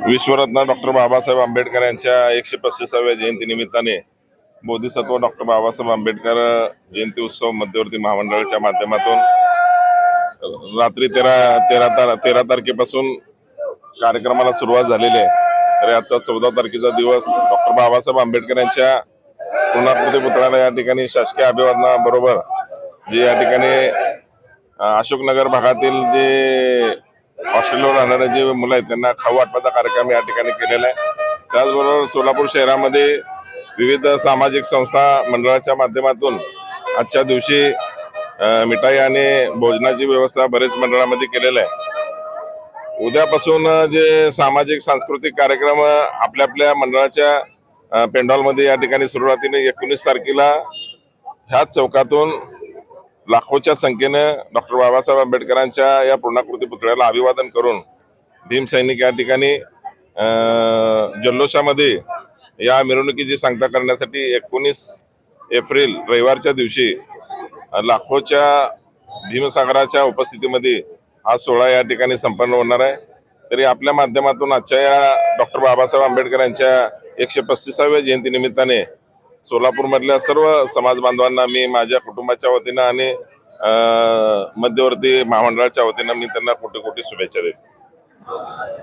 विश्वरत्न doctor Babasaheb Ambedkar यांच्या 135व्या जयंती निमित्ताने Bodhisattva doctor Babasaheb Ambedkar जयंती उत्सव मध्यवर्ती महामंडळाच्या माध्यमातून रात्री 13 तारखेपासून कार्यक्रमाला सुरुवात झालेली आहे। तर आजचा 14 तारखेचा दिवस डॉक्टर बाबासाहेब आंबेडकर यांच्या पूर्णाकृती पुतळ्याला या ठिकाणी शासकीय अभिवादनाबरोबर जे या ठिकाणी अशोकनगर भागातील जे हॉस्टेलवर राहणारे जे मुलं आहेत त्यांना खाऊ वाटपाचा कार्यक्रम या ठिकाणी केलेला आहे। त्याचबरोबर सोलापूर शहरामध्ये विविध सामाजिक संस्था मंडळाच्या माध्यमातून आजच्या दिवशी मिठाई आणि भोजनाची व्यवस्था बरेच मंडळामध्ये केलेलं आहे। उद्यापासून जे सामाजिक सांस्कृतिक कार्यक्रम आपल्या आपल्या मंडळाच्या पेंडॉलमध्ये या ठिकाणी सुरू राहतील। 19 तारखेला ह्याच चौकातून लाखोच्या संख्येने डॉक्टर बाबासाहेब आंबेडकरांच्या या पूर्णाकृती पुतळ्याला अभिवादन करून भीमसैनिक या ठिकाणी जल्लोषामध्ये या मिरवणुकीची सांगता करण्यासाठी 19 एप्रिल रविवारच्या दिवशी लाखोच्या भीमसागराच्या उपस्थितीमध्ये हा सोहळा या ठिकाणी संपन्न होणार आहे। तरी आपल्या माध्यमातून आजच्या या डॉक्टर बाबासाहेब आंबेडकर यांच्या 135व्या जयंती निमित्ताने सोलापूरमधल्या सर्व समाज बांधवांना मी माझ्या कुटुंबाच्या वतीनं आणि मध्यवर्ती महामंडळाच्या वतीनं मी त्यांना कोटी कोटी शुभेच्छा देतो।